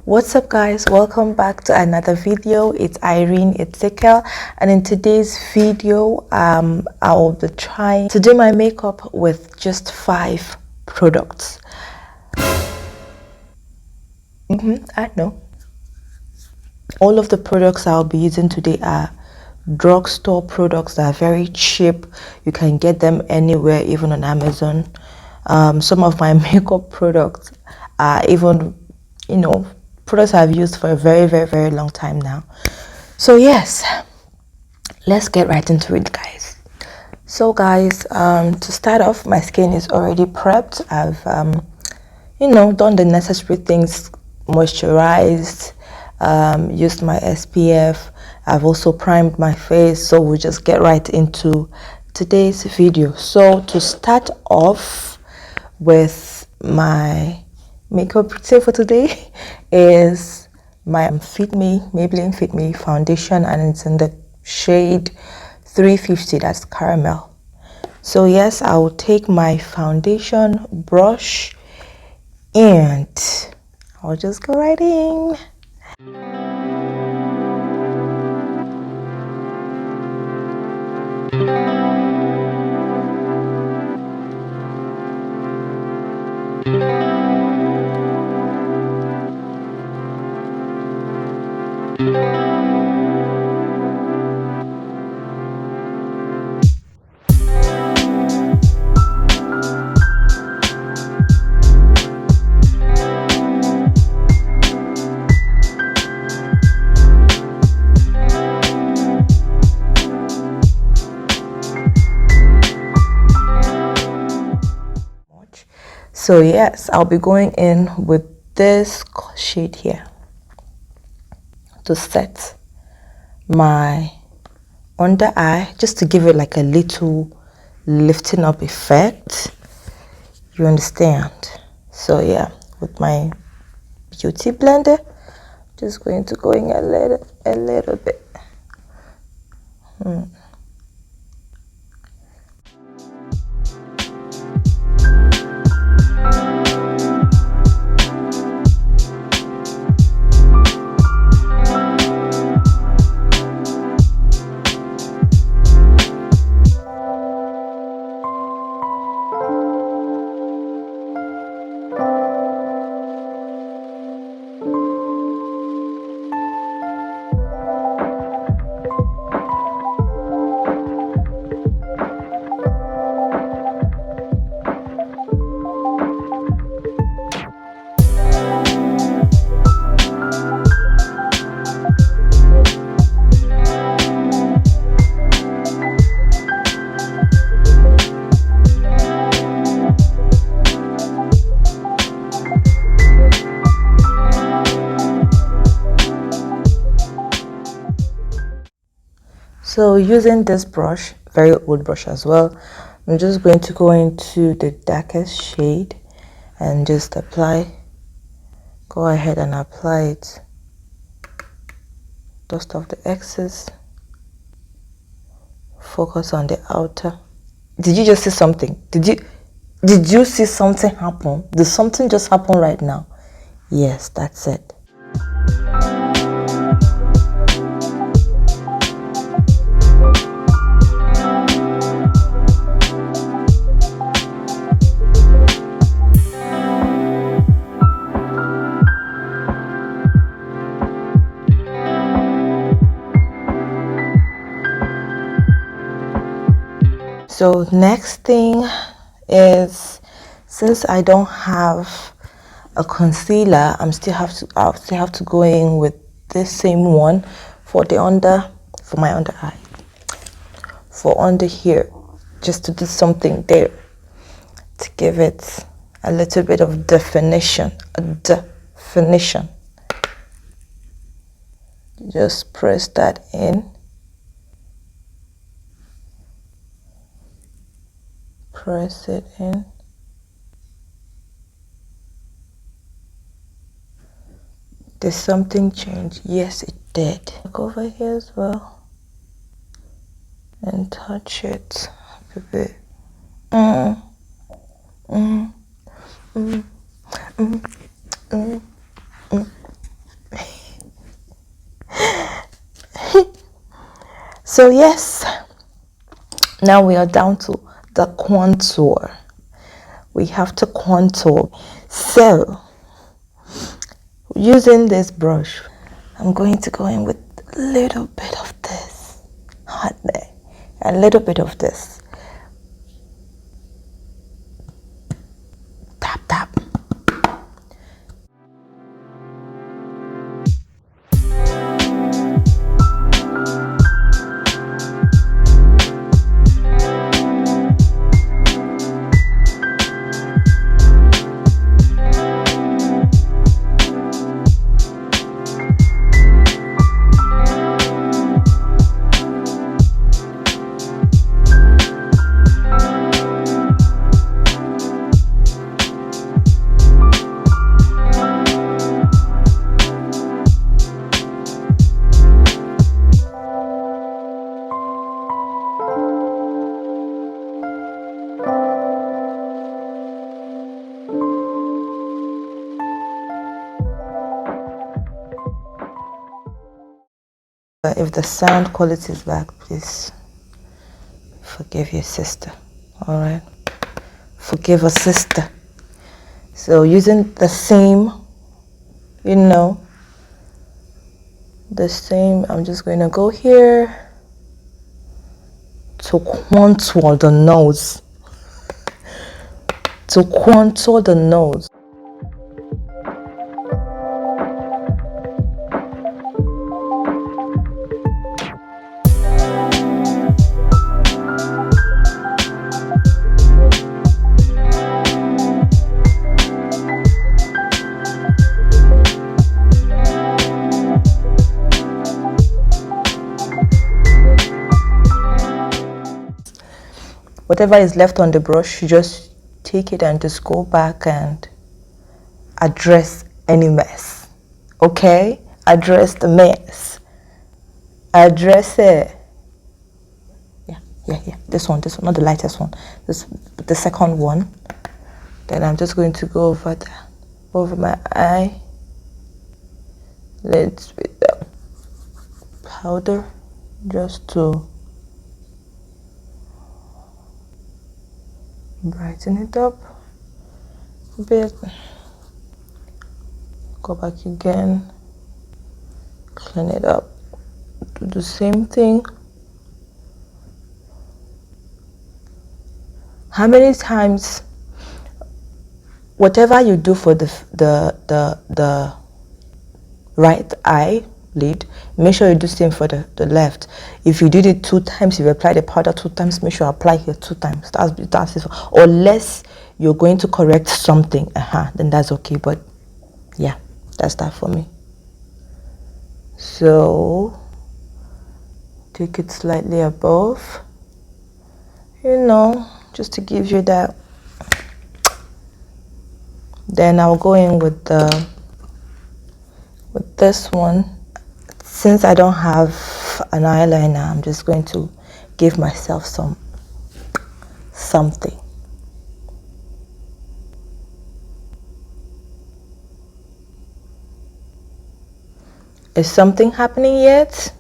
What's up, guys? Welcome back to another video. It's Irene Ezekiel, and in today's video I will be trying to do my makeup with just 5 products. I know all of the products I'll be using today are drugstore products that are very cheap. You can get them anywhere, even on Amazon. Some of my makeup products are even, products I've used for a very long time now. So yes, let's get right into it, guys. So guys, to start off, my skin is already prepped. I've done the necessary things, moisturized, used my SPF. I've also primed my face, so we'll just get right into today's video. So to start off with, my makeup routine for today is my Maybelline Fit Me foundation, and it's in the shade 350, that's caramel. So yes, I will take my foundation brush and I'll just go right in. So yes, I'll be going in with this shade here to set my under eye, just to give it like a little lifting up effect. You understand? So yeah, with my beauty blender, just going to go in a little bit. So using this brush, very old brush as well, I'm just going to go into the darkest shade and just go ahead and apply it. Dust off the excess. Focus on the outer. Did you just see something? Did you see something happen? Did something just happen right now? Yes, that's it. So next thing is, since I don't have a concealer, I'll still have to go in with this same one for my under eye, for under here, just to do something there to give it a little bit of definition. Just press that in. Press it in. Did something change? Yes, it did. Look over here as well and touch it a bit. So yes, now we are down to the contour. We have to contour. So using this brush, I'm going to go in with a little bit of this hot there, a little bit of this. Tap tap. If the sound quality is back, please forgive your sister. All right, forgive a sister. So using the same, the same, I'm just going to go here to contour the nose. To contour the nose. Whatever is left on the brush, you just take it and just go back and address any mess. Okay? Address the mess. Address it. Yeah. This one, not the lightest one. The second one. Then I'm just going to go over my eye. Let's with the powder just to brighten it up a bit. Go back again, clean it up, do the same thing. How many times, whatever you do for the right eye lid, make sure you do the same for the left. If you did it 2 times, if you apply the powder 2 times, make sure you apply here 2 times. That's it. Unless you're going to correct something, then that's okay. But yeah, that's that for me. So take it slightly above, just to give you that. Then I'll go in with this one. Since I don't have an eyeliner, I'm just going to give myself something. Is something happening yet?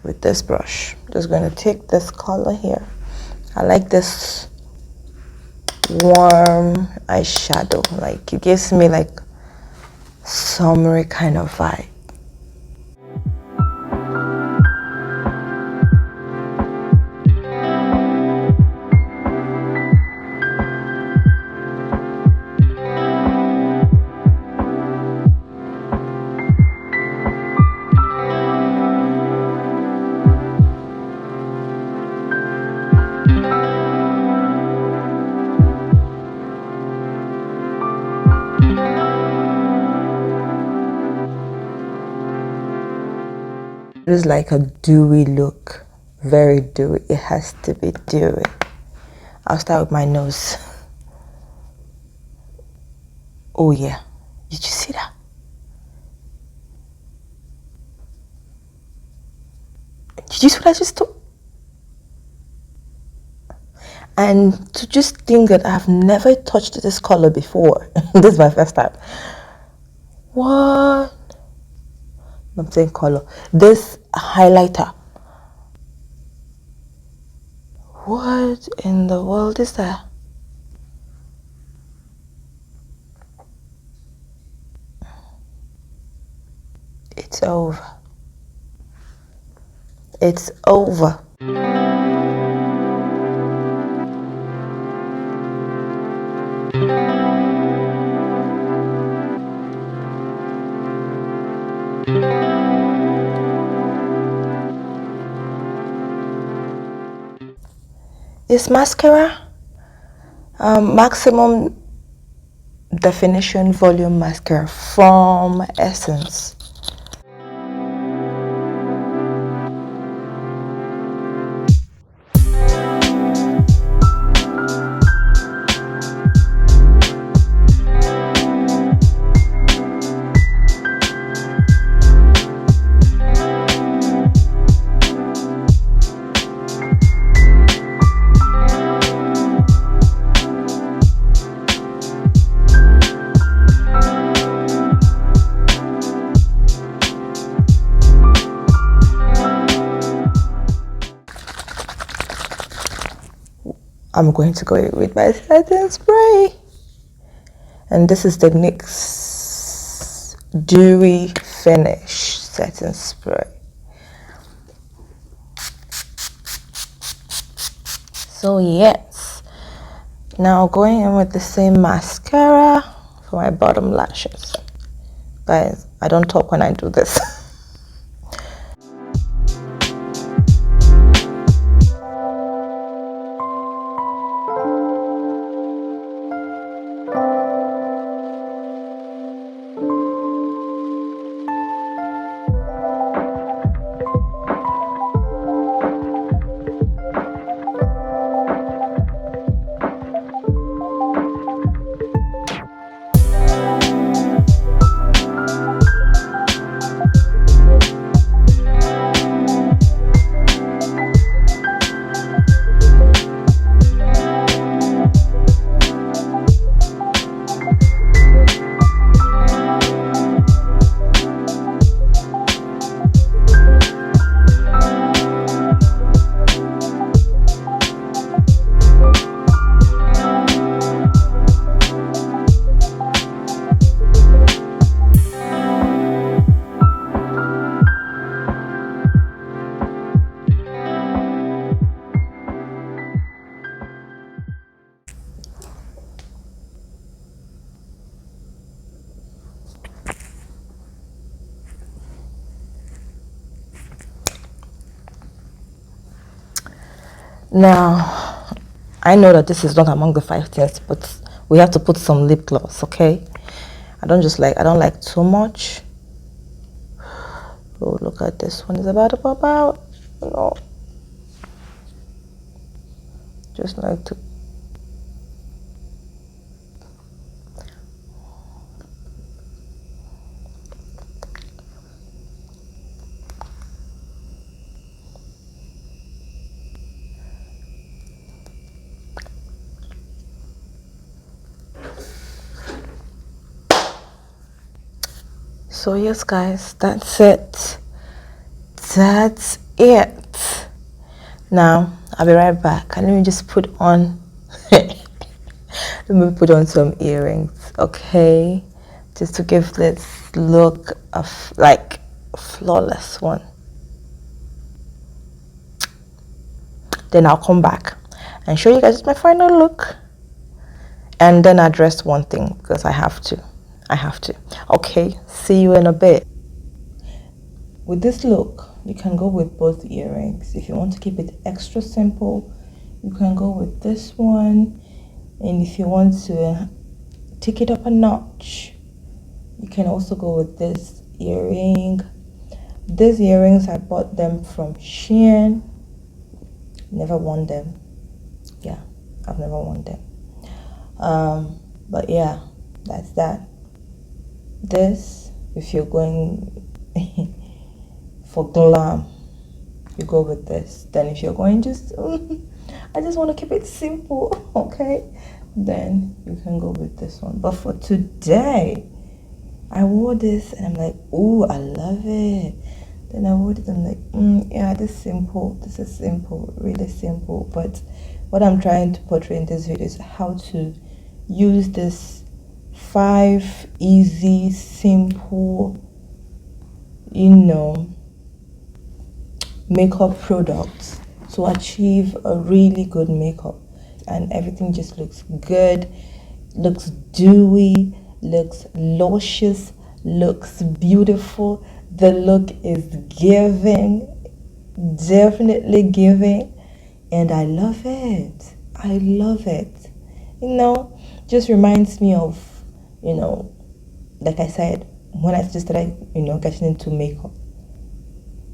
With this brush, just going to take this color here. I like this warm eyeshadow. Like, it gives me like summery kind of vibe. It is like a dewy look, very dewy. It has to be dewy. I'll start with my nose. Oh yeah, did you see that? Did you see what I just took? And to just think that I've never touched this color before. This is my first time. What? I'm saying color. This highlighter. What in the world is that? It's over. It's over. Is mascara maximum definition volume mascara from Essence. I'm going to go with my setting spray. And this is the NYX Dewy Finish setting spray. So yes, now going in with the same mascara for my bottom lashes. Guys, I don't talk when I do this. Now, I know that this is not among the 5 things, but we have to put some lip gloss, okay? I don't like too much. Oh, look at this one, is about to pop out. No. Just like to. So yes guys, that's it. Now I'll be right back and let me just put on some earrings, okay, just to give this look of like a flawless one. Then I'll come back and show you guys my final look, and then address one thing because I have to. Okay, see you in a bit. With this look, you can go with both earrings. If you want to keep it extra simple, you can go with this one, and if you want to take it up a notch, you can also go with this earring. These earrings, I bought them from Shein. Never worn them. Yeah, I've never worn them. But yeah, that's that. This, if you're going for glam, you go with this. Then if you're going just I just want to keep it simple, okay, then you can go with this one. But for today, I wore this and I'm like, ooh, I love it. Then I wore it and I'm like, yeah, this is simple. This is simple, really simple. But what I'm trying to portray in this video is how to use this 5 easy, simple, makeup products to achieve a really good makeup, and everything just looks good, looks dewy, looks luscious, looks beautiful. The look is giving, definitely giving, and I love it. I love it. Just reminds me of, like I said, when I just started, getting into makeup.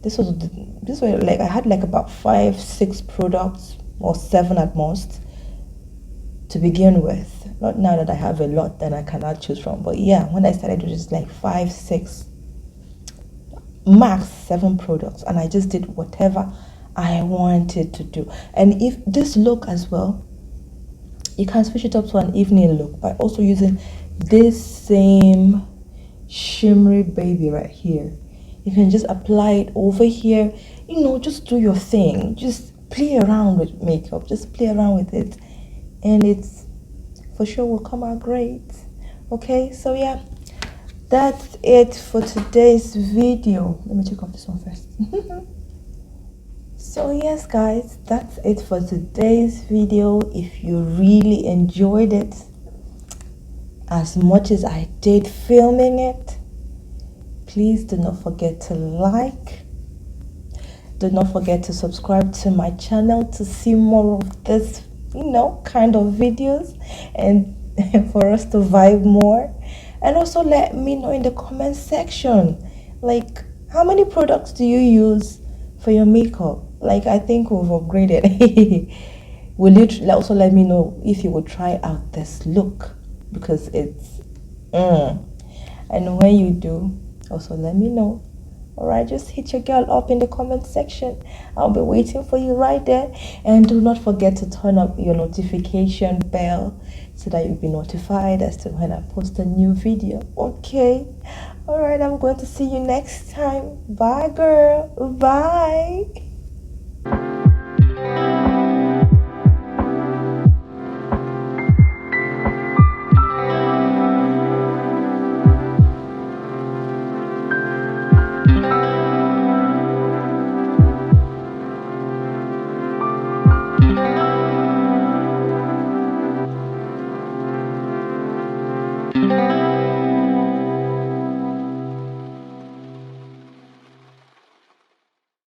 This was like I had like about 5-6 products, or 7 at most, to begin with. Not now that I have a lot that I cannot choose from, but yeah, when I started with just like 5-6, max 7 products, and I just did whatever I wanted to do. And if this look as well, you can switch it up to an evening look by also using this same shimmery baby right here. You can just apply it over here, just do your thing, just play around with makeup, just play around with it, and it's for sure will come out great. Okay, so yeah, that's it for today's video. Let me check off this one first. So yes guys, that's it for today's video. If you really enjoyed it as much as I did filming it, please do not forget to like. Do not forget to subscribe to my channel to see more of this, kind of videos, and for us to vibe more. And also let me know in the comment section, like, how many products do you use for your makeup? Like, I think we've upgraded. Will you also let me know if you would try out this look, because it's and when you do, also let me know. Alright, just hit your girl up in the comment section. I'll be waiting for you right there. And do not forget to turn up your notification bell so that you'll be notified as to when I post a new video. Okay? Alright, I'm going to see you next time. Bye girl. Bye.